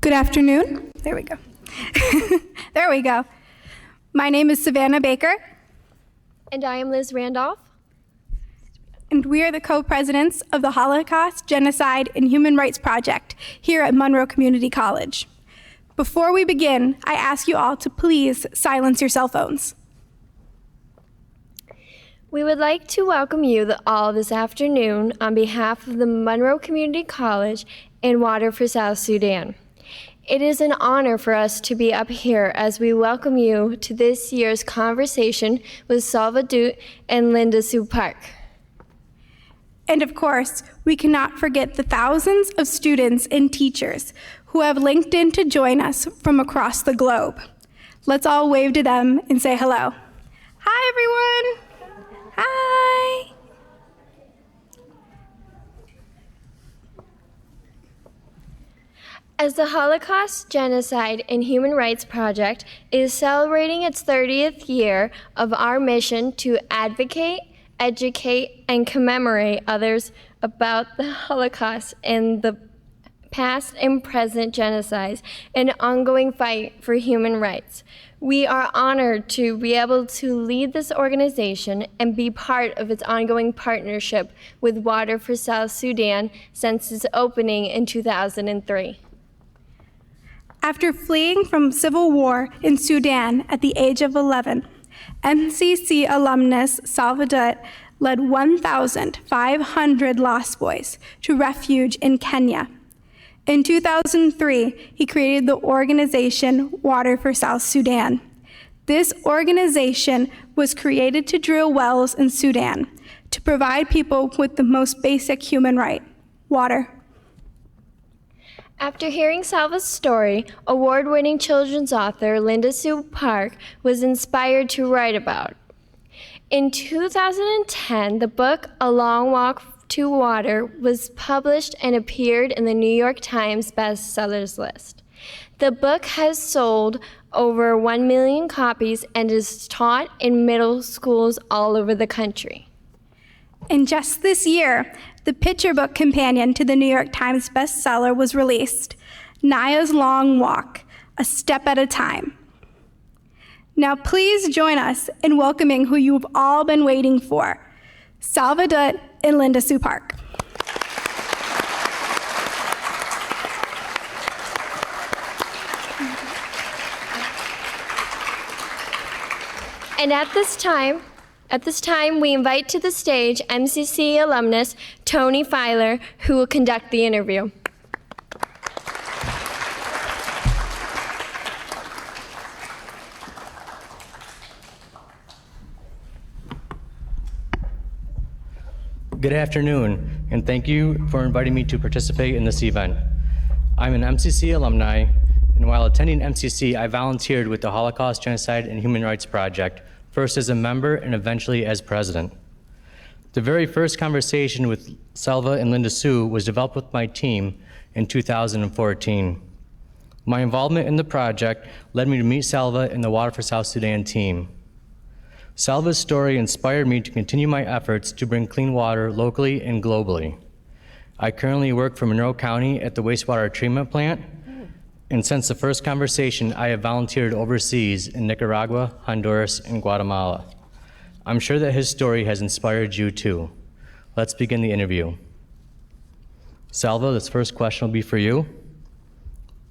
Good afternoon. There we go. There we go. My name is Savannah Baker. And I am Liz Randolph. And we are the co-presidents of the Holocaust, Genocide, and Human Rights Project here at Monroe Community College. Before we begin, I ask you all to please silence your cell phones. We would like to welcome you all this afternoon on behalf of the Monroe Community College and Water for South Sudan. It is an honor for us to be up here as we welcome you to this year's conversation with Salva and Linda Sue Park. And of course, we cannot forget the thousands of students and teachers who have linked in to join us from across the globe. Let's all wave to them and say hello. Hi, everyone. Hi. As the Holocaust, Genocide, and Human Rights Project is celebrating its 30th year of our mission to advocate, educate, and commemorate others about the Holocaust and the past and present genocides and ongoing fight for human rights. We are honored to be able to lead this organization and be part of its ongoing partnership with Water for South Sudan since its opening in 2003. After fleeing from civil war in Sudan at the age of 11, MCC alumnus Salva led 1,500 lost boys to refuge in Kenya. In 2003, he created the organization Water for South Sudan. This organization was created to drill wells in Sudan to provide people with the most basic human right, water. After hearing Salva's story, award-winning children's author Linda Sue Park was inspired to write about. In 2010, the book A Long Walk to Water was published and appeared in the New York Times bestsellers list. The book has sold over 1 million copies and is taught in middle schools all over the country. And just this year, the picture book companion to the New York Times bestseller was released, Naya's Long Walk, A Step at a Time. Now please join us in welcoming who you've all been waiting for, Salva and Linda Sue Park. And at this time, we invite to the stage MCC alumnus Tony Filer, who will conduct the interview. Good afternoon, and thank you for inviting me to participate in this event. I'm an MCC alumni, and while attending MCC, I volunteered with the Holocaust, Genocide, and Human Rights Project, first as a member and eventually as president. The very first conversation with Salva and Linda Sue was developed with my team in 2014. My involvement in the project led me to meet Salva and the Water for South Sudan team. Salva's story inspired me to continue my efforts to bring clean water locally and globally. I currently work for Monroe County at the wastewater treatment plant, and since the first conversation, I have volunteered overseas in Nicaragua, Honduras, and Guatemala. I'm sure that his story has inspired you too. Let's begin the interview. Salva, this first question will be for you.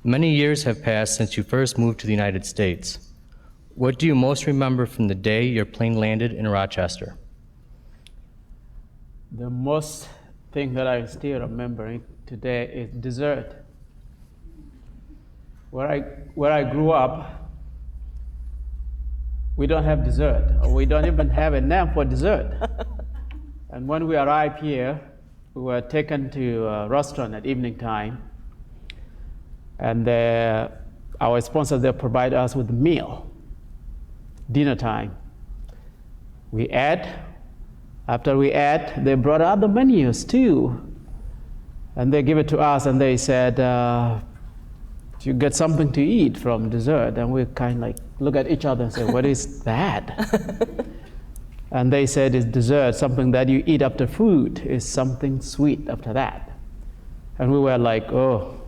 Many years have passed since you first moved to the United States. What do you most remember from the day your plane landed in Rochester? The most thing that I still remember today is dessert. Where I grew up, we don't have dessert, or we don't even have a name for dessert. And when we arrived here, we were taken to a restaurant at evening time, and our sponsor there provided us with a meal, dinner time. We ate. After we ate, they brought out the menus too, and they gave it to us, and they said, you get something to eat from dessert. And we kind of like look at each other and say, what is that? And they said it's dessert, something that you eat after food, is something sweet after that. And we were like, oh,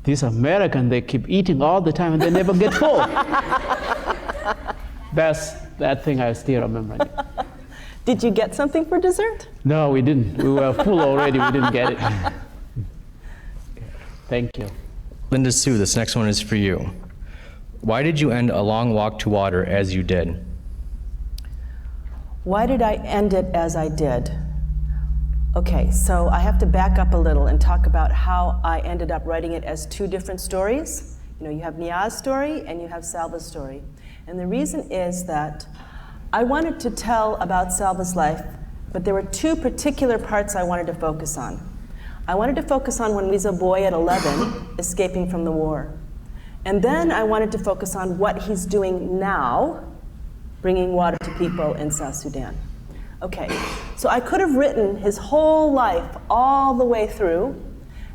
these Americans, they keep eating all the time and they never get full. That's that thing I still remember. Did you get something for dessert? No, we didn't. We were full already. We didn't get it. Thank you. Linda Sue, this next one is for you. Why did you end a long walk to water as you did? Why did I end it as I did? Okay, so I have to back up a little and talk about how I ended up writing it as two different stories. You know, you have Nia's story and you have Salva's story. And the reason is that I wanted to tell about Salva's life, but there were two particular parts I wanted to focus on. I wanted to focus on when he's a boy at 11, escaping from the war. And then I wanted to focus on what he's doing now, bringing water to people in South Sudan. Okay, so I could have written his whole life all the way through,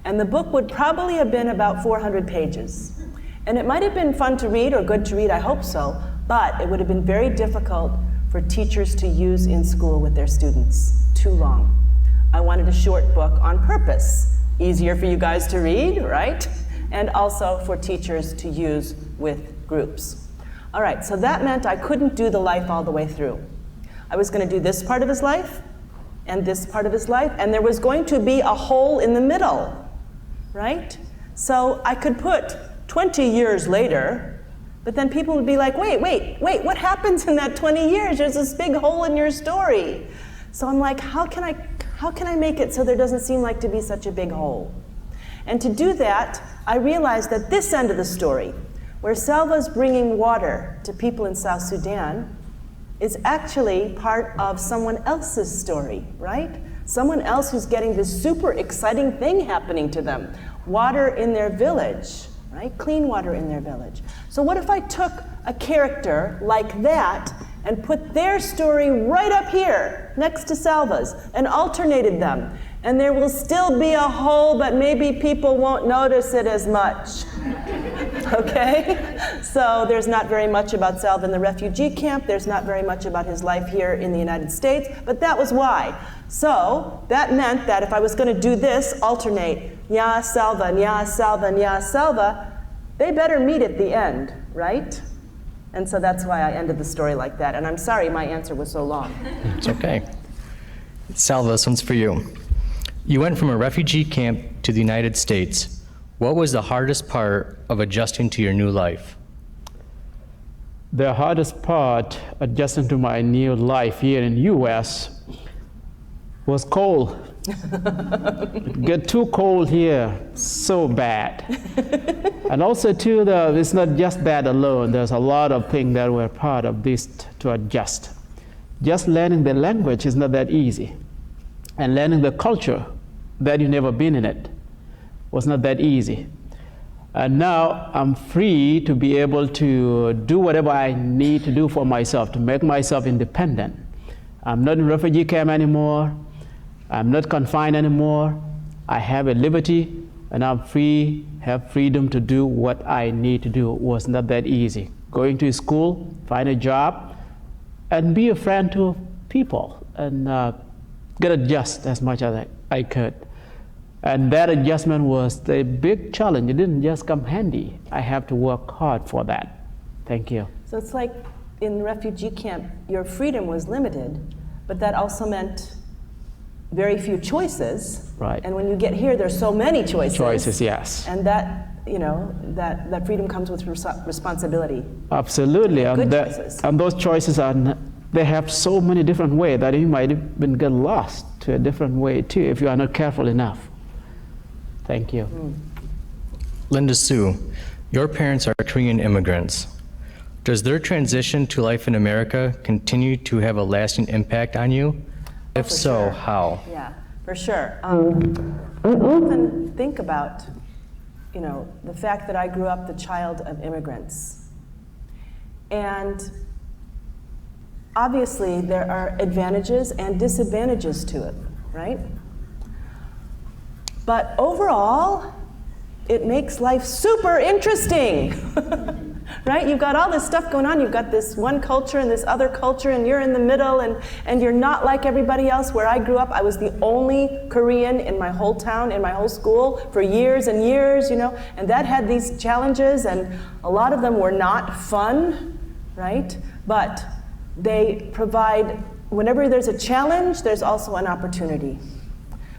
and the book would probably have been about 400 pages. And it might have been fun to read or good to read, I hope so, but it would have been very difficult for teachers to use in school with their students. Too long. I wanted a short book on purpose. Easier for you guys to read, right? And also for teachers to use with groups. All right, so that meant I couldn't do the life all the way through. I was going to do this part of his life and this part of his life, and there was going to be a hole in the middle, right? So I could put 20 years later, but then people would be like, wait, what happens in that 20 years? There's this big hole in your story. So I'm like, how can I make it so there doesn't seem like to be such a big hole? And to do that, I realized that this end of the story, where Salva's bringing water to people in South Sudan, is actually part of someone else's story, right? Someone else who's getting this super exciting thing happening to them. Water in their village, right? Clean water in their village. So what if I took a character like that and put their story right up here next to Salva's and alternated them? And there will still be a hole, but maybe people won't notice it as much. Okay? So there's not very much about Salva in the refugee camp. There's not very much about his life here in the United States, but that was why. So that meant that if I was going to do this, alternate, Nya Salva, Nya Salva, Nya Salva, they better meet at the end, right? And so that's why I ended the story like that. And I'm sorry my answer was so long. It's okay. Salva, this one's for you. You went from a refugee camp to the United States. What was the hardest part of adjusting to your new life? The hardest part adjusting to my new life here in US was cold. It get too cold here, so bad. And also too, it's not just that alone. There's a lot of things that were part of this to adjust. Just learning the language is not that easy. And learning the culture that you've never been in it was not that easy. And now I'm free to be able to do whatever I need to do for myself, to make myself independent. I'm not in refugee camp anymore. I'm not confined anymore. I have a liberty, and I'm free, have freedom to do what I need to do. It was not that easy. Going to school, find a job, and be a friend to people, and get adjust as much as I could. And that adjustment was a big challenge. It didn't just come handy. I have to work hard for that. Thank you. So it's like in refugee camp, your freedom was limited, but that also meant very few choices. Right. And when you get here, there's so many choices. Choices, yes. And that, you know, that freedom comes with responsibility. Absolutely. Good choices. And those choices they have so many different ways that you might even get lost to a different way too if you are not careful enough. Thank you. Linda Sue, your parents are Korean immigrants. Does their transition to life in America continue to have a lasting impact on you? If For so, sure. how? Yeah, for sure. I often think about, you know, the fact that I grew up the child of immigrants. And obviously there are advantages and disadvantages to it, right? But overall, it makes life super interesting, right? You've got all this stuff going on. You've got this one culture and this other culture, and you're in the middle, and you're not like everybody else. Where I grew up, I was the only Korean in my whole town, in my whole school, for years and years, you know, and that had these challenges, and a lot of them were not fun, right? But they provide, whenever there's a challenge, there's also an opportunity.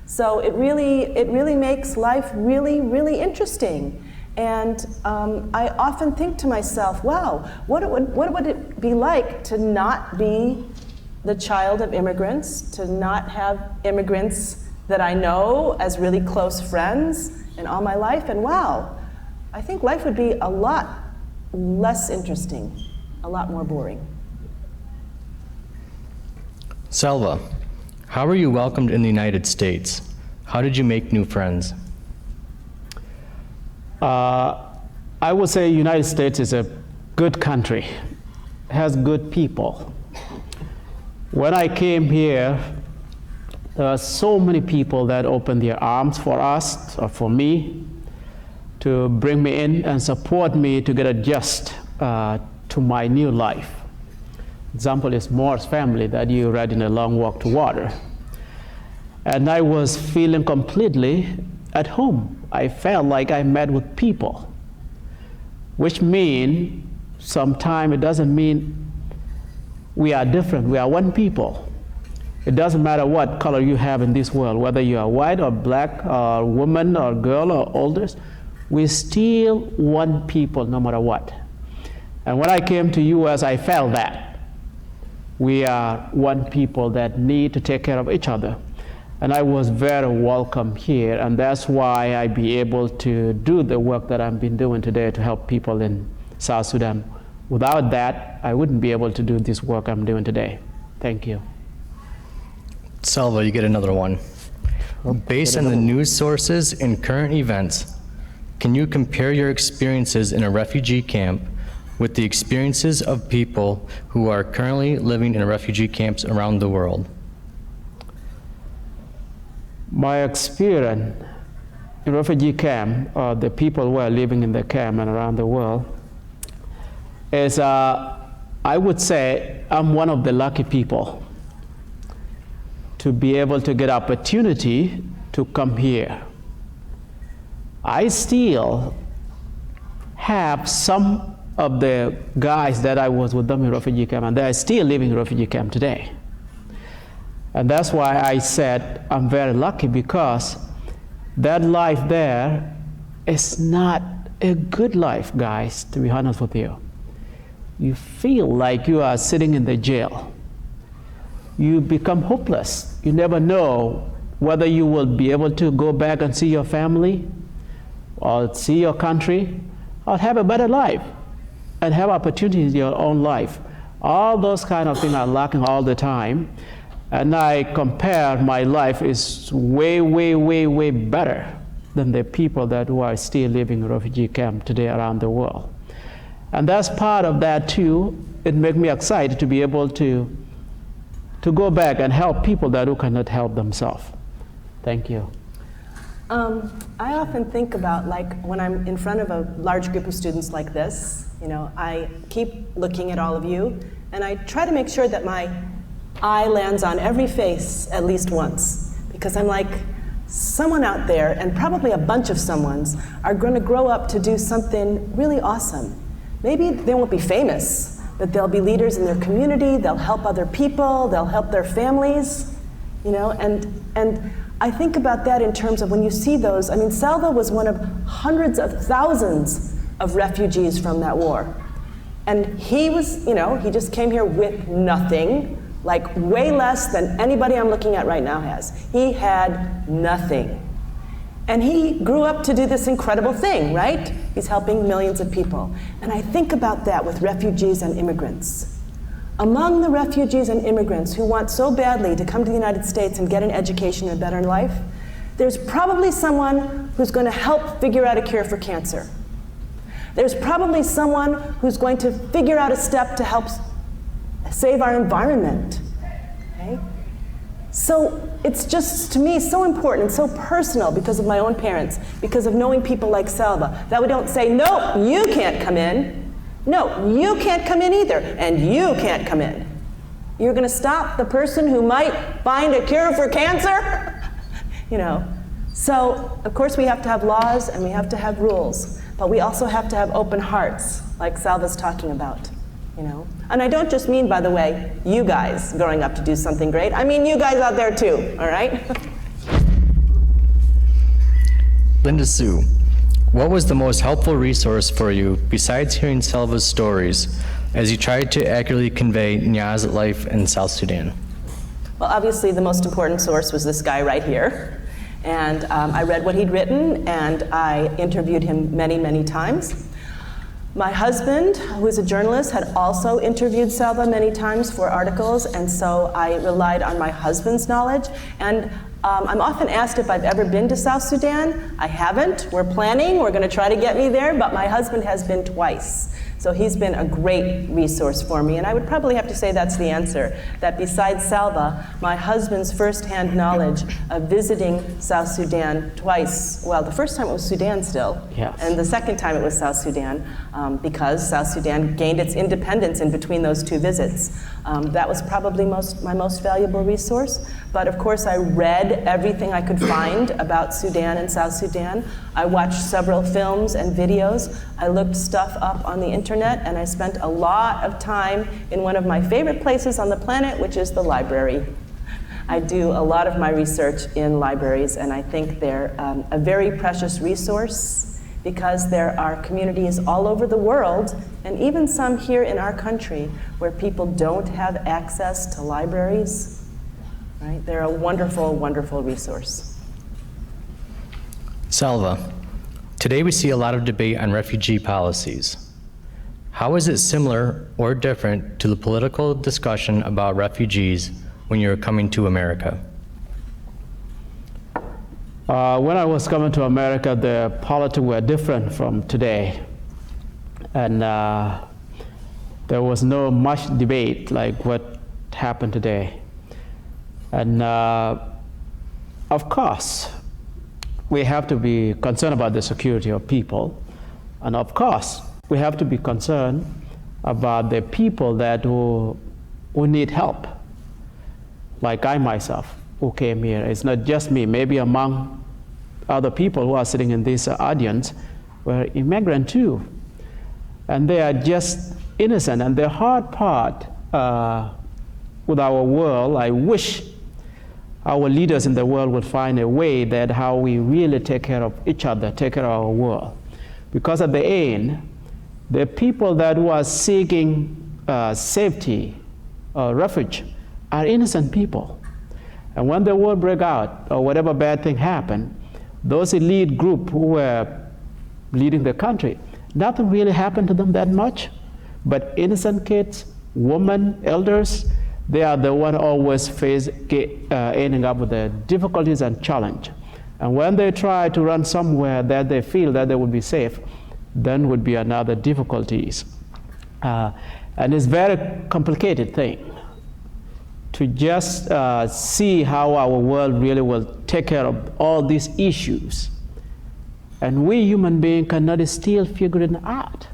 So it really makes life really, really interesting. And I often think to myself, wow, what would it be like to not be the child of immigrants, to not have immigrants that I know as really close friends in all my life? And wow, I think life would be a lot less interesting, a lot more boring. Salva, how were you welcomed in the United States? How did you make new friends? I would say United States is a good country, has good people. When I came here, there are so many people that opened their arms for us, or for me, to bring me in and support me to get adjusted to my new life. Example is Moore's family that you read in A Long Walk to Water. And I was feeling completely at home. I felt like I met with people, which means sometimes it doesn't mean we are different. We are one people. It doesn't matter what color you have in this world, whether you are white or black or woman or girl or oldest, we still one people no matter what. And when I came to US, I felt that. We are one people that need to take care of each other. And I was very welcome here, and that's why I be able to do the work that I've been doing today to help people in South Sudan. Without that, I wouldn't be able to do this work I'm doing today. Thank you. Salva, you get another one. Based on the news sources and current events, can you compare your experiences in a refugee camp with the experiences of people who are currently living in refugee camps around the world? My experience in refugee camp, or the people who are living in the camp and around the world, is I would say I'm one of the lucky people to be able to get opportunity to come here. I still have some of the guys that I was with them in refugee camp, and they are still living in refugee camp today. And that's why I said I'm very lucky, because that life there is not a good life, guys, to be honest with you. You feel like you are sitting in the jail. You become hopeless. You never know whether you will be able to go back and see your family or see your country or have a better life and have opportunities in your own life. All those kind of things are lacking all the time. And I compare my life is way, way, way, way better than the people that who are still living in refugee camp today around the world. And that's part of that too. It makes me excited to be able to go back and help people that who cannot help themselves. Thank you. I often think about, like, when I'm in front of a large group of students like this, you know, I keep looking at all of you, and I try to make sure that my eye lands on every face at least once, because I'm like, someone out there, and probably a bunch of someones, are going to grow up to do something really awesome. Maybe they won't be famous, but they'll be leaders in their community, they'll help other people, they'll help their families, you know, and I think about that in terms of when you see those. I mean, Salva was one of hundreds of thousands of refugees from that war. And he was, you know, he just came here with nothing, like way less than anybody I'm looking at right now has. He had nothing. And he grew up to do this incredible thing, right? He's helping millions of people. And I think about that with refugees and immigrants. Among the refugees and immigrants who want so badly to come to the United States and get an education and a better life, there's probably someone who's going to help figure out a cure for cancer. There's probably someone who's going to figure out a step to help save our environment. Okay? So it's just, to me, so important and so personal because of my own parents, because of knowing people like Salva, that we don't say, no, you can't come in. No, you can't come in either, and you can't come in. You're going to stop the person who might find a cure for cancer? You know. So, of course, we have to have laws and we have to have rules, but we also have to have open hearts, like Salva's talking about, you know. And I don't just mean, by the way, you guys growing up to do something great. I mean you guys out there too, all right? Linda Sue, what was the most helpful resource for you besides hearing Salva's stories as you tried to accurately convey Nia's life in South Sudan? Well, obviously the most important source was this guy right here. And I read what he'd written, and I interviewed him many, many times. My husband, who is a journalist, had also interviewed Salva many times for articles, and so I relied on my husband's knowledge. And I'm often asked if I've ever been to South Sudan. I haven't. We're planning. We're going to try to get me there, but my husband has been twice. So he's been a great resource for me, and I would probably have to say that's the answer, that besides Salva, my husband's firsthand knowledge of visiting South Sudan twice, well, the first time it was Sudan still, yes. And the second time it was South Sudan, because South Sudan gained its independence in between those two visits. That was probably my most valuable resource, but of course I read everything I could find about Sudan and South Sudan. I watched several films and videos. I looked stuff up on the internet, and I spent a lot of time in one of my favorite places on the planet, which is the library. I do a lot of my research in libraries, and I think they're a very precious resource because there are communities all over the world, and even some here in our country, where people don't have access to libraries. Right? They're a wonderful, wonderful resource. Salva, today we see a lot of debate on refugee policies. How is it similar or different to the political discussion about refugees when you're coming to America? When I was coming to America, the politics were different from today. And there was no much debate like what happened today. And of course, we have to be concerned about the security of people. And of course, we have to be concerned about the people that who need help. Like I myself, who came here. It's not just me, maybe among other people who are sitting in this audience were immigrant too. And they are just innocent. And the hard part with our world, I wish our leaders in the world would find a way that how we really take care of each other, take care of our world. Because at the end, the people that were seeking safety or refuge are innocent people. And when the war broke out or whatever bad thing happened, those elite group who were leading the country, nothing really happened to them that much. But innocent kids, women, elders, they are the one always ending up with the difficulties and challenge. And when they try to run somewhere that they feel that they would be safe, then would be another difficulties. And it's a very complicated thing to just see how our world really will take care of all these issues. And we human beings cannot still figure it out.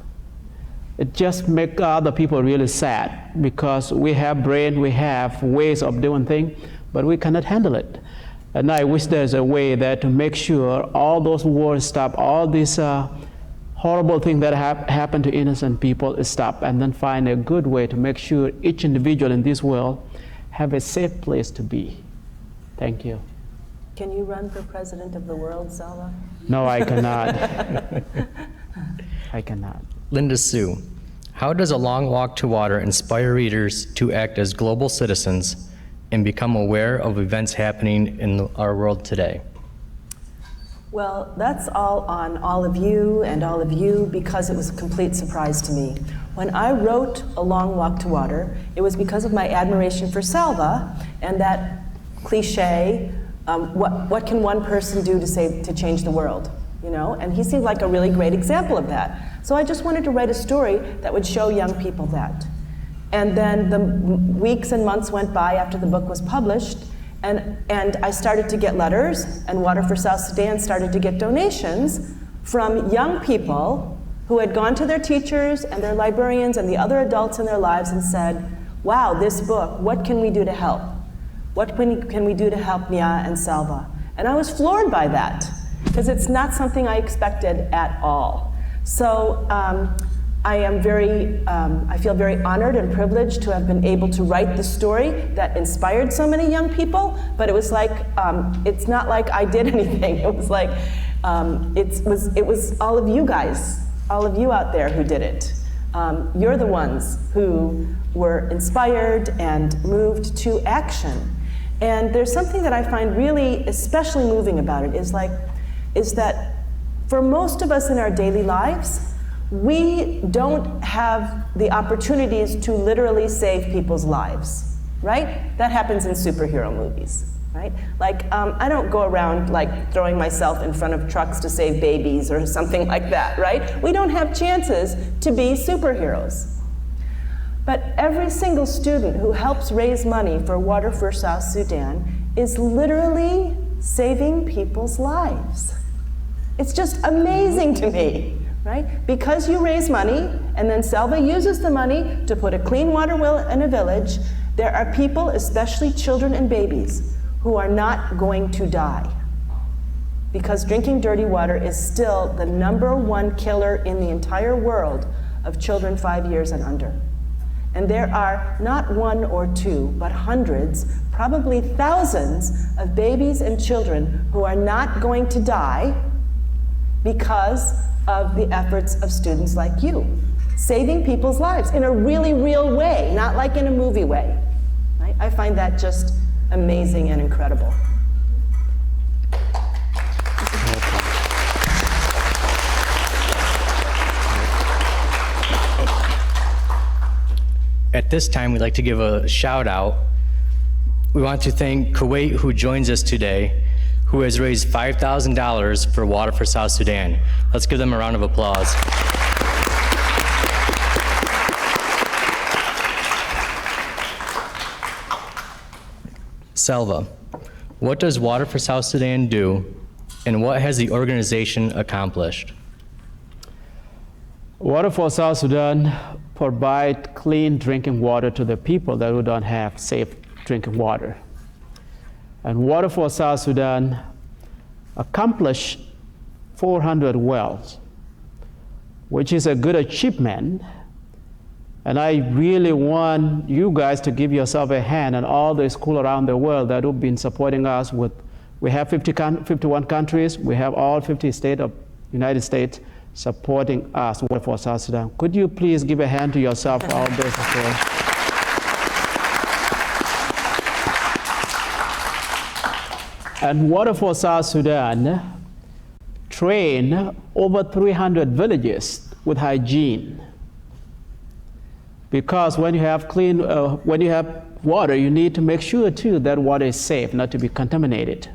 It just makes other people really sad because we have brain, we have ways of doing things, but we cannot handle it. And I wish there's a way that to make sure all those wars stop, all these horrible things that happen to innocent people stop, and then find a good way to make sure each individual in this world have a safe place to be. Thank you. Can you run for president of the world, Salva? No, I cannot. I cannot. Linda Sue, how does A Long Walk to Water inspire readers to act as global citizens and become aware of events happening in our world today? Well, that's all on all of you and all of you because it was a complete surprise to me. When I wrote A Long Walk to Water, it was because of my admiration for Salva and that cliche, what can one person do to change the world? You know, and he seemed like a really great example of that. So I just wanted to write a story that would show young people that. And then the weeks and months went by after the book was published, and I started to get letters, and Water for South Sudan started to get donations from young people who had gone to their teachers and their librarians and the other adults in their lives and said, wow, this book, what can we do to help? What can we do to help Nia and Salva? And I was floored by that, because it's not something I expected at all. So I feel very honored and privileged to have been able to write the story that inspired so many young people, but it was like, it's not like I did anything. It was like, it was all of you guys, all of you out there who did it. You're the ones who were inspired and moved to action. And there's something that I find really especially moving about it is that for most of us in our daily lives, we don't have the opportunities to literally save people's lives, right? That happens in superhero movies, right? Like, I don't go around like throwing myself in front of trucks to save babies or something like that, right? We don't have chances to be superheroes. But every single student who helps raise money for Water for South Sudan is literally saving people's lives. It's just amazing to me, right? Because you raise money, and then Salva uses the money to put a clean water well in a village, there are people, especially children and babies, who are not going to die. Because drinking dirty water is still the #1 killer in the entire world of children 5 years and under. And there are not one or two, but hundreds, probably thousands of babies and children who are not going to die because of the efforts of students like you, saving people's lives in a really real way, not like in a movie way. Right? I find that just amazing and incredible. At this time, we'd like to give a shout out. We want to thank Kuwait, who joins us today, who has raised $5,000 for Water for South Sudan. Let's give them a round of applause. Salva, what does Water for South Sudan do, and what has the organization accomplished? Water for South Sudan provide clean drinking water to the people that who don't have safe drinking water. And Water for South Sudan accomplished 400 wells, which is a good achievement. And I really want you guys to give yourself a hand and all the schools around the world that have been supporting us with, we have 51 countries, we have all 50 states of United States supporting us, Water for South Sudan. Could you please give a hand to yourself for all this support? And Water for South Sudan train over 300 villages with hygiene. Because when you have when you have water, you need to make sure too that water is safe, not to be contaminated.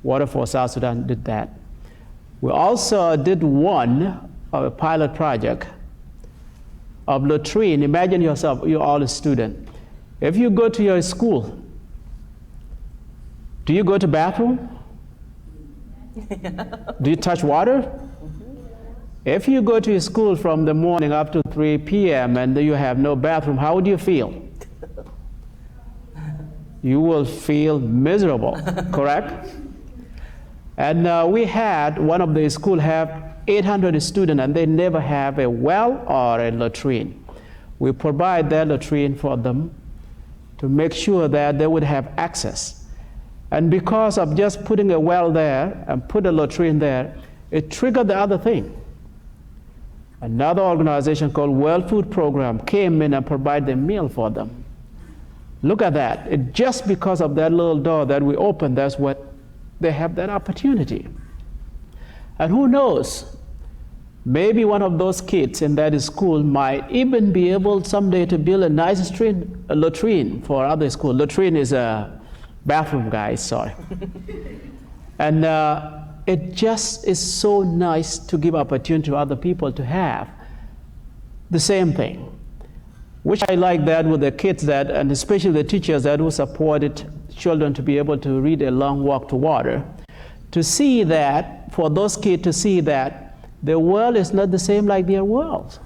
Water for South Sudan did that. We also did a pilot project of latrine. Imagine yourself, you're all a student. If you go to your school, do you go to bathroom? Do you touch water? If you go to school from the morning up to 3 p.m. and you have no bathroom, how would you feel? You will feel miserable, correct? And we had, one of the schools have 800 students and they never have a well or a latrine. We provide that latrine for them to make sure that they would have access. And because of just putting a well there and put a latrine there, it triggered the other thing. Another organization called World Food Program came in and provided a meal for them. Look at that. Just because of that little door that we opened, that's what they have that opportunity. And who knows, maybe one of those kids in that school might even be able someday to build a nice latrine for other school. Latrine is a bathroom, guys, sorry. And it just is so nice to give opportunity to other people to have the same thing. Which I like that with the kids that, and especially the teachers that who supported children to be able to read A Long Walk to Water, to see that, for those kids to see that the world is not the same like their world.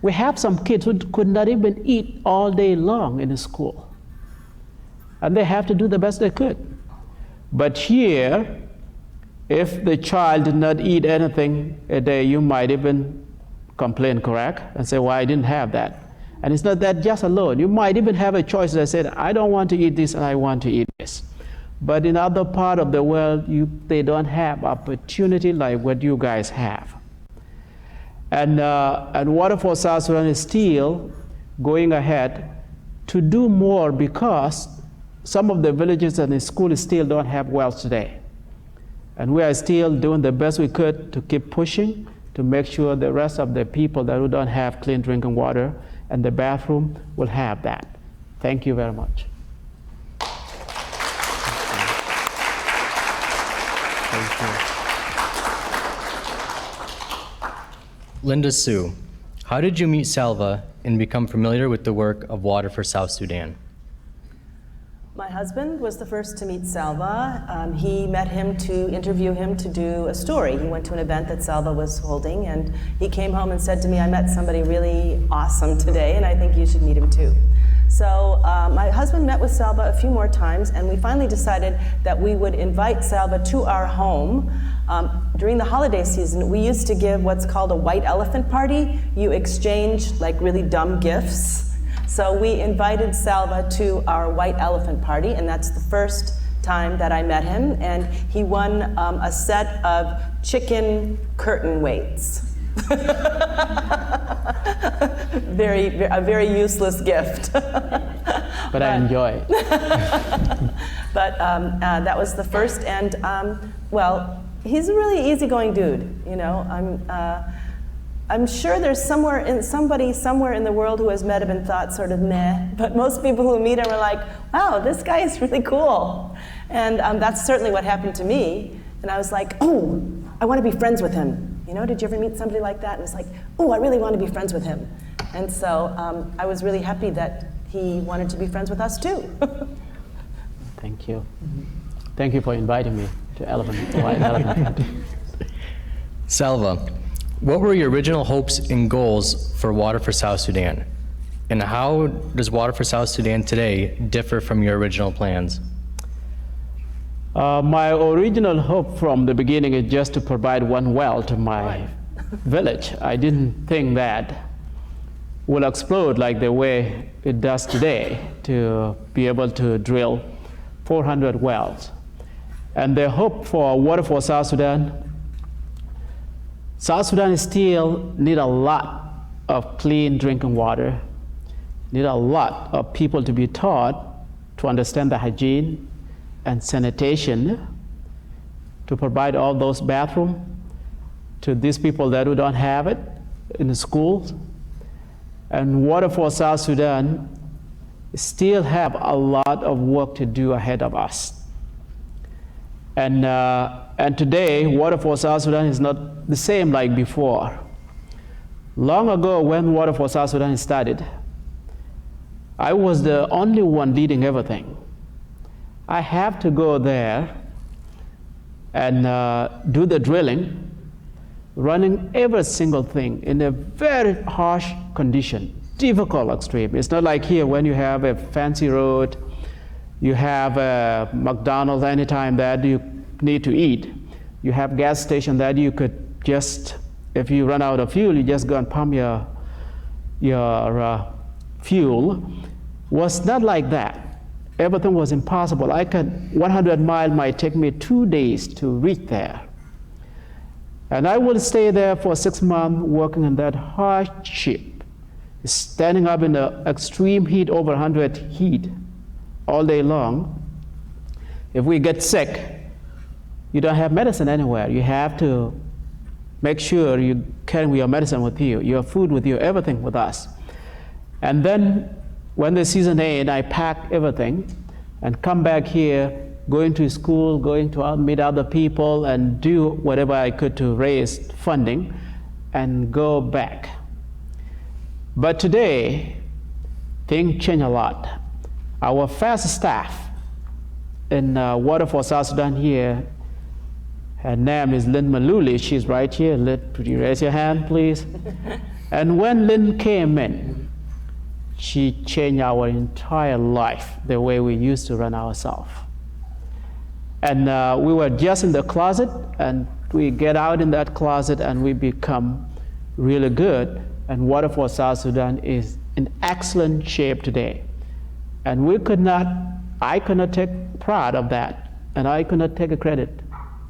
We have some kids who could not even eat all day long in the school. And they have to do the best they could. But here, if the child did not eat anything a day, you might even complain, correct? And say, well, I didn't have that. And it's not that just alone. You might even have a choice that said, I don't want to eat this and I want to eat this. But in other part of the world, they don't have opportunity like what you guys have. And Water for South Sudan is still going ahead to do more because some of the villages and the schools still don't have wells today. And we are still doing the best we could to keep pushing to make sure the rest of the people that who don't have clean drinking water and the bathroom will have that. Thank you very much. Thank you. Linda Sue, how did you meet Salva and become familiar with the work of Water for South Sudan? My husband was the first to meet Salva. He met him to interview him to do a story. He went to an event that Salva was holding, and he came home and said to me, I met somebody really awesome today, and I think you should meet him too. So my husband met with Salva a few more times, and we finally decided that we would invite Salva to our home. During the holiday season, we used to give what's called a white elephant party. You exchange like really dumb gifts. So we invited Salva to our white elephant party, and that's the first time that I met him, and he won a set of chicken curtain weights. A very useless gift. But I enjoy it. But that was the first, and well, he's a really easygoing dude. You know, I'm sure there's somebody somewhere in the world who has met him and thought sort of meh, but most people who meet him are like, wow, this guy is really cool. And that's certainly what happened to me. And I was like, oh, I want to be friends with him. You know, did you ever meet somebody like that? And it's like, oh, I really want to be friends with him. And so I was really happy that he wanted to be friends with us too. Thank you. Thank you for inviting me to White Elephant Party. Salva, what were your original hopes and goals for Water for South Sudan? And how does Water for South Sudan today differ from your original plans? My original hope from the beginning is just to provide one well to my village. I didn't think that will explode like the way it does today, to be able to drill 400 wells. And the hope for Water for South Sudan still need a lot of clean drinking water, need a lot of people to be taught to understand the hygiene and sanitation, to provide all those bathrooms to these people that who don't have it in the schools. And Water for South Sudan still have a lot of work to do ahead of us. And today, Water for South Sudan is not the same like before. Long ago, when Water for South Sudan started, I was the only one leading everything. I have to go there and do the drilling, running every single thing in a very harsh condition, difficult extreme. It's not like here when you have a fancy road, you have a McDonald's anytime that you need to eat. You have gas station that you could just, if you run out of fuel, you just go and pump your fuel. Was not like that. Everything was impossible. 100 miles might take me 2 days to reach there. And I would stay there for 6 months working in that hardship, standing up in the extreme heat, over 100 heat, all day long. If we get sick, you don't have medicine anywhere. You have to make sure you carry your medicine with you, your food with you, everything with us. And then when the season ends, I pack everything and come back here, going to school, going to meet other people, and do whatever I could to raise funding and go back. But today, things change a lot. Our first staff in Water for South Sudan here Her name is Lynn Maluli. She's right here. Lynn, could you raise your hand, please? And when Lynn came in, she changed our entire life, the way we used to run ourselves. And we were just in the closet, and we get out in that closet, and we become really good. And Water for South Sudan is in excellent shape today. And I could not take pride of that, and I could not take a credit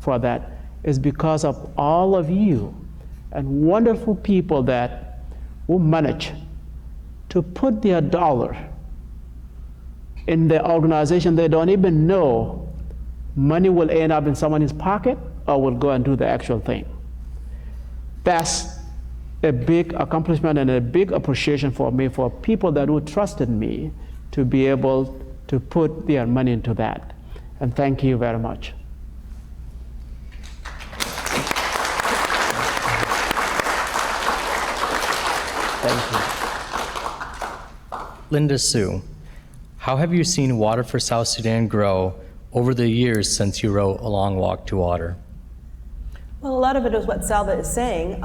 for that. It's because of all of you and wonderful people that will manage to put their dollar in the organization they don't even know money will end up in someone's pocket or will go and do the actual thing. That's a big accomplishment and a big appreciation for me, for people that who trusted me to be able to put their money into that. And thank you very much. Thank you. Linda Sue, how have you seen Water for South Sudan grow over the years since you wrote A Long Walk to Water? Well, a lot of it is what Salva is saying.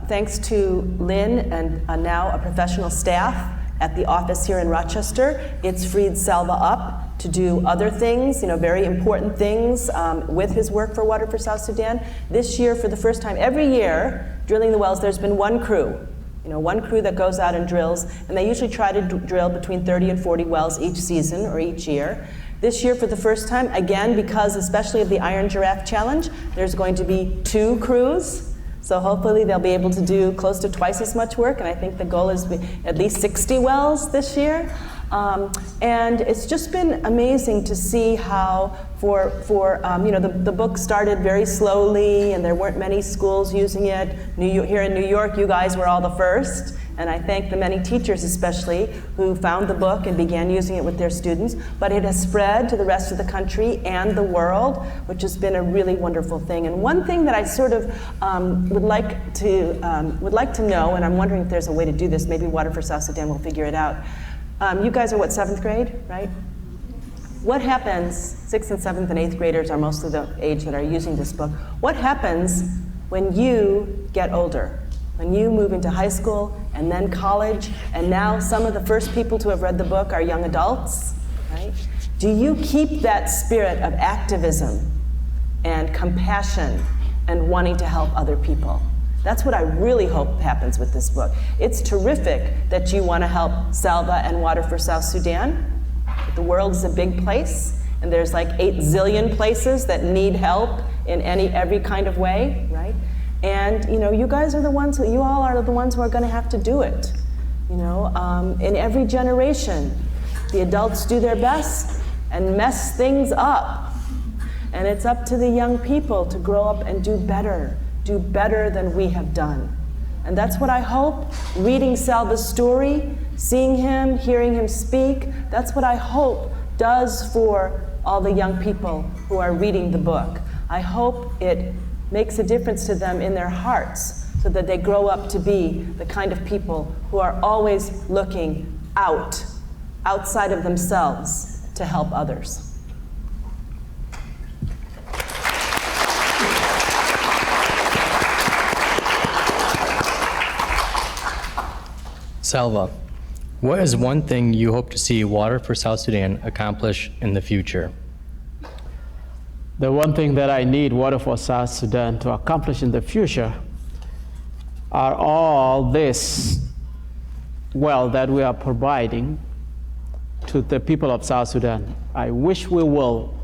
Thanks to Lynn and now a professional staff at the office here in Rochester, it's freed Salva up to do other things, very important things with his work for Water for South Sudan. This year, for the first time, every year, drilling the wells, there's been one crew. One crew that goes out and drills, and they usually try to drill between 30 and 40 wells each season or each year. This year, for the first time, again, because especially of the Iron Giraffe Challenge, there's going to be 2 crews. So hopefully they'll be able to do close to twice as much work, and I think the goal is at least 60 wells this year. And it's just been amazing to see how the book started very slowly, and there weren't many schools using it. Here in New York, you guys were all the first. And I thank the many teachers especially who found the book and began using it with their students. But it has spread to the rest of the country and the world, which has been a really wonderful thing. And one thing that I sort of would like to know, and I'm wondering if there's a way to do this, maybe Water for South Sudan will figure it out. You guys are 7th grade, right? What happens, 6th and 7th and 8th graders are mostly the age that are using this book. What happens when you get older? When you move into high school and then college, and now some of the first people to have read the book are young adults, right? Do you keep that spirit of activism and compassion and wanting to help other people? That's what I really hope happens with this book. It's terrific that you want to help Salva and Water for South Sudan. The world is a big place, and there's like 8 zillion places that need help in every kind of way, right? And you guys are the ones, you all are the ones who are going to have to do it. In every generation, the adults do their best and mess things up. And it's up to the young people to grow up and do better than we have done. And that's what I hope, reading Salva's story, seeing him, hearing him speak, that's what I hope does for all the young people who are reading the book. I hope it makes a difference to them in their hearts so that they grow up to be the kind of people who are always looking outside of themselves to help others. Salva, what is one thing you hope to see Water for South Sudan accomplish in the future? The one thing that I need Water for South Sudan to accomplish in the future are all this well that we are providing to the people of South Sudan. I wish we will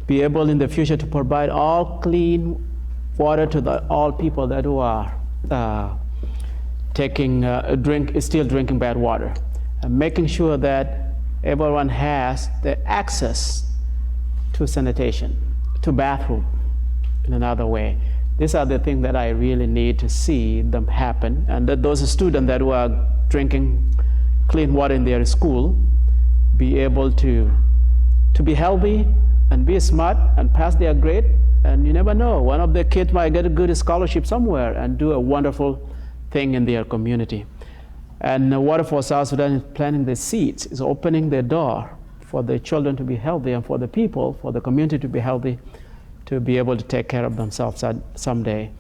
be able in the future to provide all clean water to all people that who are still drinking bad water, and making sure that everyone has the access to sanitation, to bathroom in another way. These are the things that I really need to see them happen, and that those students that were drinking clean water in their school be able to be healthy and be smart and pass their grade. And you never know, one of the kids might get a good scholarship somewhere and do a wonderful thing in their community. And Water for South Sudan is planting the seeds, is opening the door for the children to be healthy and for the people, for the community to be healthy, to be able to take care of themselves someday.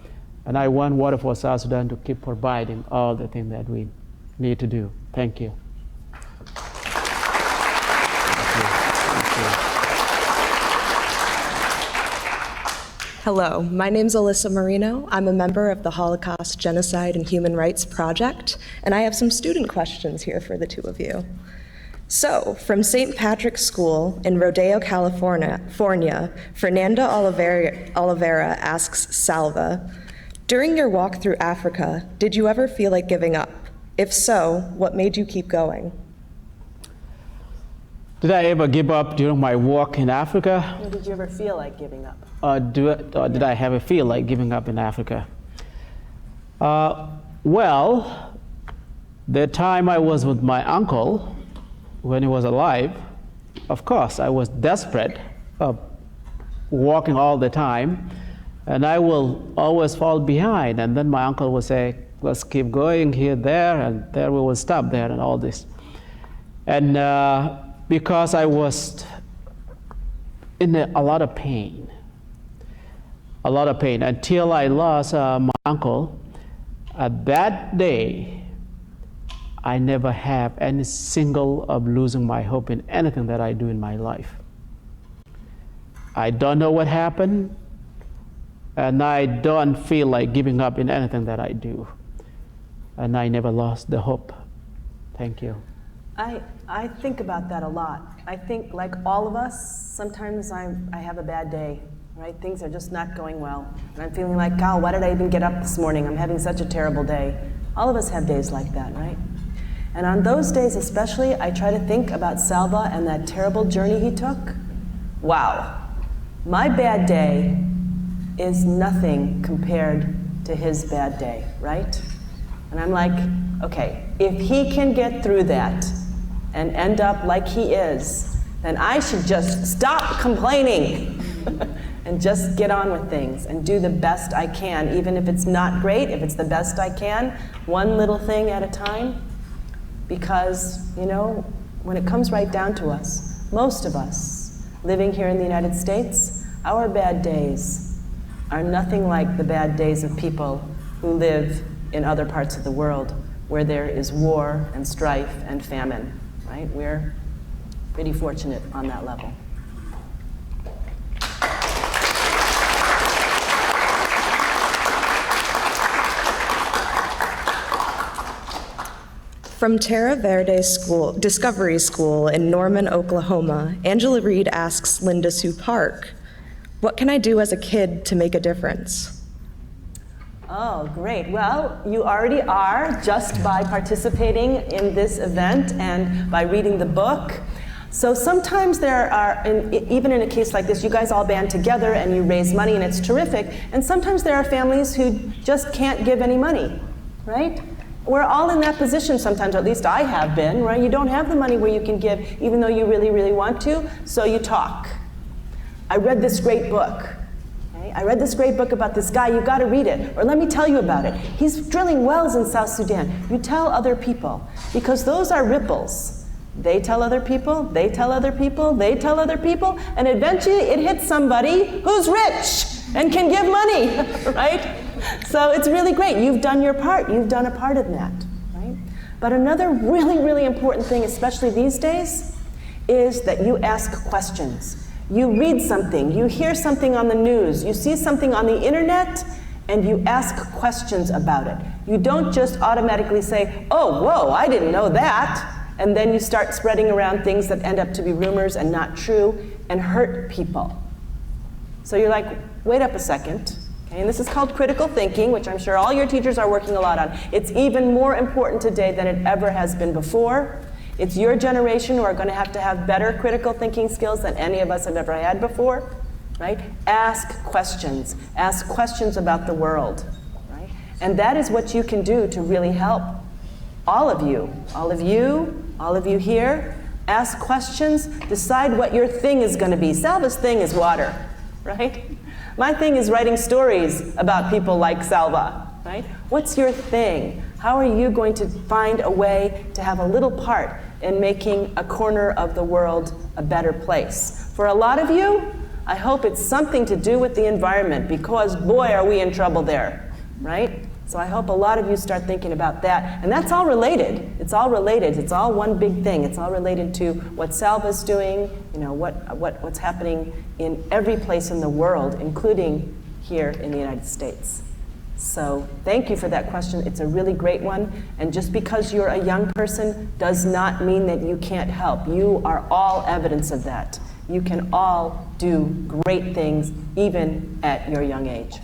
And I want Water for South Sudan to keep providing all the things that we need to do. Thank you. Hello, my name's Alyssa Marino. I'm a member of the Holocaust, Genocide, and Human Rights Project, and I have some student questions here for the two of you. So, from St. Patrick's School in Rodeo, California, Fernanda Oliveira asks Salva, during your walk through Africa, did you ever feel like giving up? If so, what made you keep going? Did I ever give up during my walk in Africa? Or did you ever feel like giving up? Did I ever feel like giving up in Africa? Well, the time I was with my uncle, when he was alive, of course, I was desperate, walking all the time, and I will always fall behind. And then my uncle would say, let's keep going here, there, and there we will stop there, and all this. And because I was in a lot of pain, until I lost my uncle. That day, I never have any single of losing my hope in anything that I do in my life. I don't know what happened, and I don't feel like giving up in anything that I do. And I never lost the hope. Thank you. I think about that a lot. I think, like all of us, sometimes I have a bad day, right? Things are just not going well. And I'm feeling like, God, why did I even get up this morning? I'm having such a terrible day. All of us have days like that, right? And on those days especially, I try to think about Salva and that terrible journey he took. Wow. My bad day is nothing compared to his bad day, right? And I'm like, okay, if he can get through that and end up like he is, then I should just stop complaining and just get on with things and do the best I can, even if it's not great, if it's the best I can, one little thing at a time. Because, you know, when it comes right down to us, most of us living here in the United States, our bad days are nothing like the bad days of people who live in other parts of the world where there is war and strife and famine, right? We're pretty fortunate on that level. From Terra Verde Discovery School in Norman, Oklahoma, Angela Reed asks Linda Sue Park, what can I do as a kid to make a difference? Oh, great. Well, you already are just by participating in this event and by reading the book. So sometimes there are, even in a case like this, you guys all band together and you raise money and it's terrific. And sometimes there are families who just can't give any money, right? We're all in that position sometimes, or at least I have been, right? You don't have the money where you can give even though you really, really want to, so you talk. I read this great book. Okay? I read this great book about this guy, you've got to read it, or let me tell you about it. He's drilling wells in South Sudan. You tell other people, because those are ripples. They tell other people, they tell other people, they tell other people, and eventually it hits somebody who's rich and can give money, right? So it's really great. You've done your part. You've done a part of that, right? But another really, really important thing, especially these days, is that you ask questions. You read something, you hear something on the news, you see something on the internet, and you ask questions about it. You don't just automatically say, oh, whoa, I didn't know that, and then you start spreading around things that end up to be rumors and not true and hurt people. So you're like, wait up a second. And this is called critical thinking, which I'm sure all your teachers are working a lot on. It's even more important today than it ever has been before. It's your generation who are going to have better critical thinking skills than any of us have ever had before, right? Ask questions. Ask questions about the world, right? And that is what you can do to really help all of you here. Ask questions, decide what your thing is going to be. Salva's thing is water, right? My thing is writing stories about people like Salva, right? What's your thing? How are you going to find a way to have a little part in making a corner of the world a better place? For a lot of you, I hope it's something to do with the environment, because boy, are we in trouble there, right? So I hope a lot of you start thinking about that. And that's all related. It's all related. It's all one big thing. It's all related to what Salva's doing, what's happening in every place in the world, including here in the United States. So thank you for that question. It's a really great one. And just because you're a young person does not mean that you can't help. You are all evidence of that. You can all do great things, even at your young age.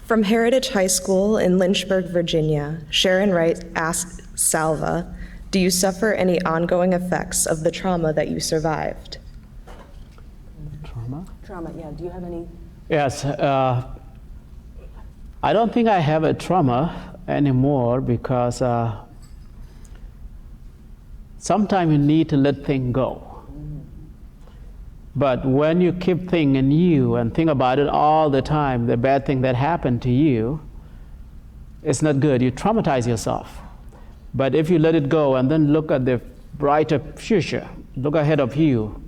From Heritage High School in Lynchburg, Virginia, Sharon Wright asked Salva, do you suffer any ongoing effects of the trauma that you survived? Trauma? Trauma, yeah. Do you have any? Yes. I don't think I have a trauma anymore, because sometimes you need to let things go. But when you keep things in you and think about it all the time, the bad thing that happened to you, it's not good. You traumatize yourself. But if you let it go and then look at the brighter future, look ahead of you,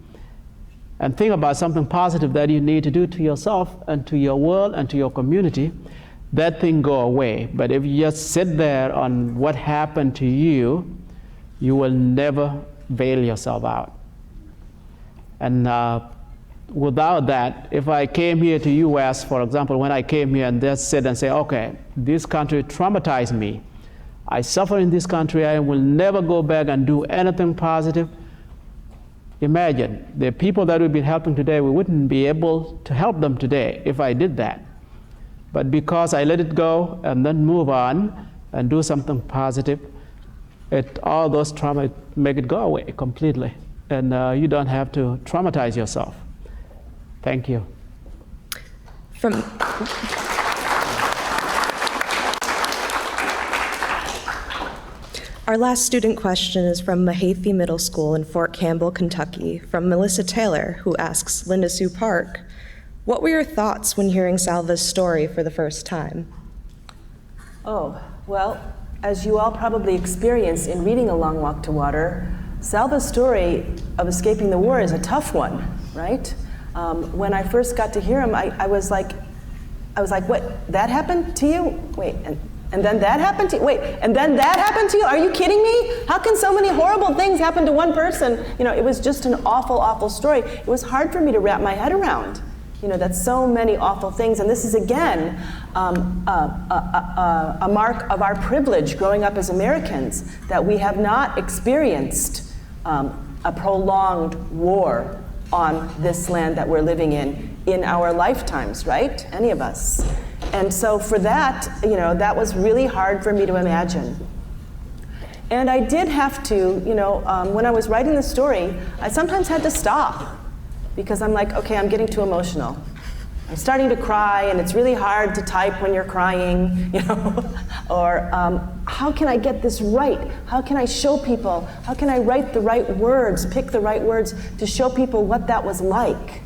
and think about something positive that you need to do to yourself and to your world and to your community, that thing go away. But if you just sit there on what happened to you, you will never bail yourself out. And without that, if I came here to US, for example, when I came here and just sit and say, okay, this country traumatized me. I suffer in this country, I will never go back and do anything positive. Imagine, the people that we've been helping today, we wouldn't be able to help them today if I did that. But because I let it go and then move on and do something positive, all those trauma make it go away completely. And you don't have to traumatize yourself. Thank you. Our last student question is from Mahaffey Middle School in Fort Campbell, Kentucky, from Melissa Taylor, who asks, Linda Sue Park, what were your thoughts when hearing Salva's story for the first time? Oh, well, as you all probably experienced in reading A Long Walk to Water, Salva's story of escaping the war is a tough one, right? When I first got to hear him, I was like, what, that happened to you? Wait, and then that happened to you? Wait, and then that happened to you? Are you kidding me? How can so many horrible things happen to one person? It was just an awful, awful story. It was hard for me to wrap my head around. That's so many awful things. And this is, again, a mark of our privilege growing up as Americans, that we have not experienced a prolonged war on this land that we're living in our lifetimes, right? Any of us. And so for that, that was really hard for me to imagine. And I did have to, when I was writing the story, I sometimes had to stop, because I'm like, okay, I'm getting too emotional. I'm starting to cry, and it's really hard to type when you're crying, or how can I get this right? How can I show people? How can I write the right words, pick the right words to show people what that was like,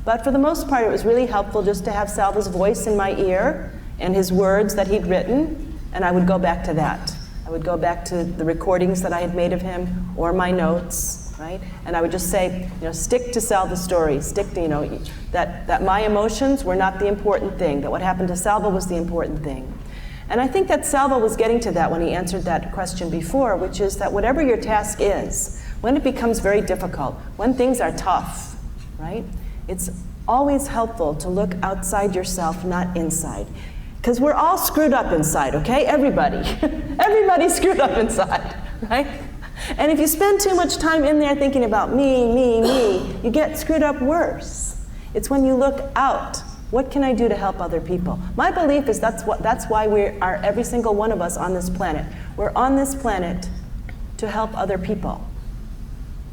But for the most part, it was really helpful just to have Salva's voice in my ear and his words that he'd written, and I would go back to that. I would go back to the recordings that I had made of him or my notes, right? And I would just say, stick to Salva's story, stick to, that my emotions were not the important thing, that what happened to Salva was the important thing. And I think that Salva was getting to that when he answered that question before, which is that whatever your task is, when it becomes very difficult, when things are tough, right? It's always helpful to look outside yourself, not inside. Because we're all screwed up inside, okay? Everybody. Everybody's screwed up inside, right? And if you spend too much time in there thinking about me, you get screwed up worse. It's when you look out. What can I do to help other people? My belief is that's why we are, every single one of us on this planet. We're on this planet to help other people.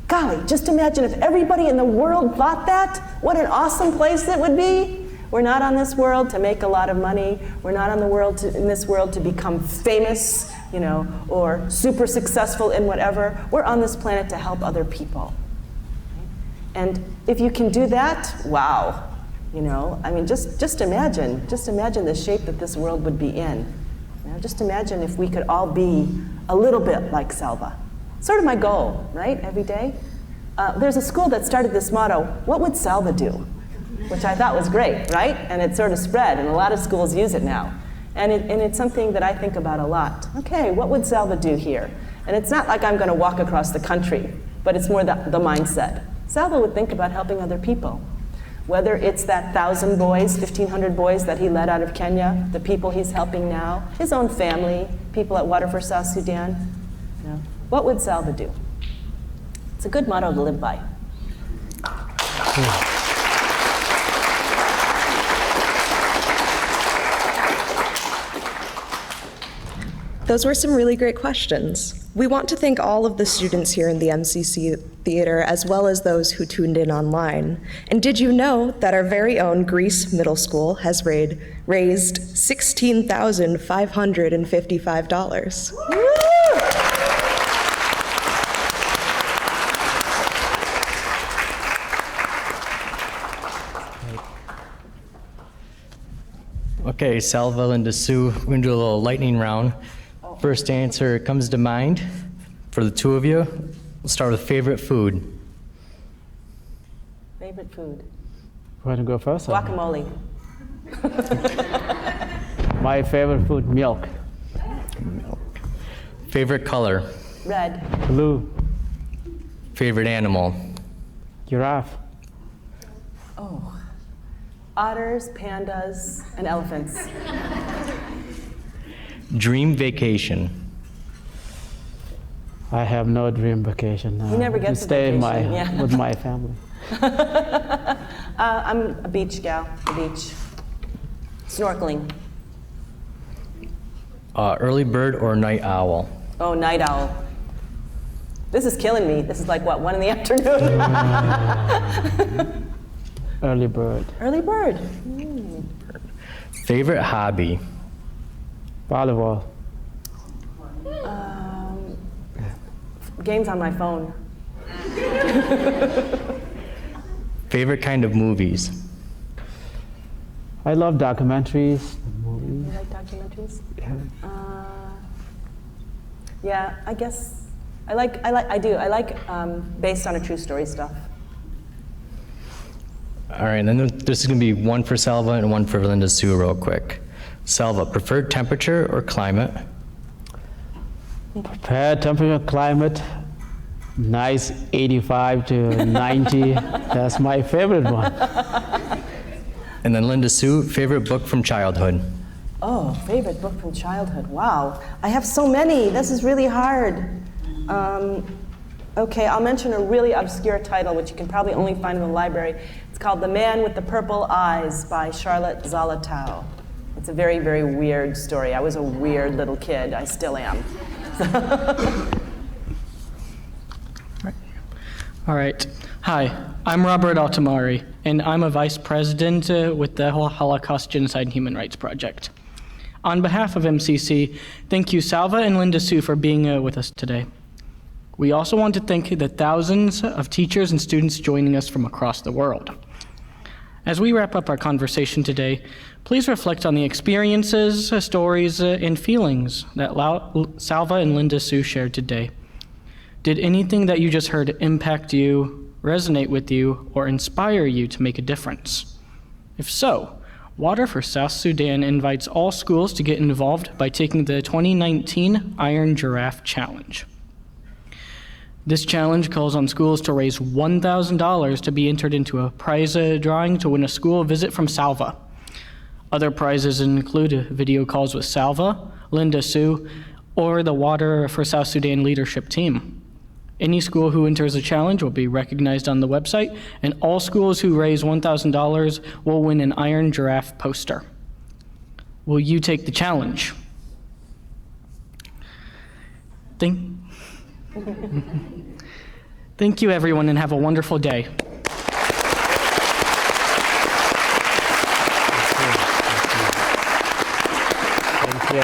Golly, just imagine if everybody in the world thought that. What an awesome place it would be. We're not on this world to make a lot of money. We're not on in this world to become famous, or super successful in whatever. We're on this planet to help other people. And if you can do that, wow. Just imagine the shape that this world would be in. just imagine if we could all be a little bit like Salva. Sort of my goal, right, every day. There's a school that started this motto, what would Salva do? Which I thought was great, right? And it sort of spread, and a lot of schools use it now. And it's something that I think about a lot. Okay, what would Salva do here? And it's not like I'm going to walk across the country, but it's more the mindset. Salva would think about helping other people. Whether it's that 1,000 boys, 1,500 boys that he led out of Kenya, the people he's helping now, his own family, people at Water for South Sudan. You know, what would Salva do? It's a good motto to live by. Those were some really great questions. We want to thank all of the students here in the MCC Theater, as well as those who tuned in online. And did you know that our very own Greece Middle School has raised $16,555? Okay, Salva, Linda, Sue, we're gonna do a little lightning round. First answer comes to mind for the two of you. We'll start with favorite food. Favorite food? Want to go first? Guacamole. My favorite food, milk. Favorite color. Red. Blue. Favorite animal. Giraffe. Oh. Otters, pandas, and elephants. Dream vacation. I have no dream vacation. He never gets a stay vacation, yeah. with my family. I'm a beach gal, the beach. Snorkeling. Early bird or night owl? Oh, night owl. This is killing me. This is like, what, 1 in the afternoon? Early bird. Early bird. Favorite hobby? Volleyball. Games on my phone. Favorite kind of movies? I love documentaries. You like documentaries? Yeah, I guess I like based on a true story stuff. All right, and then this is gonna be one for Salva and one for Linda Sue real quick. Salva, preferred temperature or climate? Prepared temperature, climate, nice 85 to 90. That's my favorite one. And then Linda Sue, favorite book from childhood? Oh, favorite book from childhood. Wow, I have so many. This is really hard. Okay, I'll mention a really obscure title, which you can probably only find in the library. It's called The Man with the Purple Eyes by Charlotte Zolotow. It's a very, very weird story. I was a weird little kid. I still am. All right. Hi, I'm Robert Altamari, and I'm a vice president with the Holocaust, Genocide, and Human Rights Project. On behalf of MCC, thank you, Salva and Linda Sue, for being with us today. We also want to thank the thousands of teachers and students joining us from across the world. As we wrap up our conversation today, please reflect on the experiences, stories, and feelings that Salva and Linda Sue shared today. Did anything that you just heard impact you, resonate with you, or inspire you to make a difference? If so, Water for South Sudan invites all schools to get involved by taking the 2019 Iron Giraffe Challenge. This challenge calls on schools to raise $1,000 to be entered into a prize drawing to win a school visit from Salva. Other prizes include video calls with Salva, Linda Sue, or the Water for South Sudan leadership team. Any school who enters the challenge will be recognized on the website, and all schools who raise $1,000 will win an Iron Giraffe poster. Will you take the challenge? Thank you, everyone, and have a wonderful day. Thank you.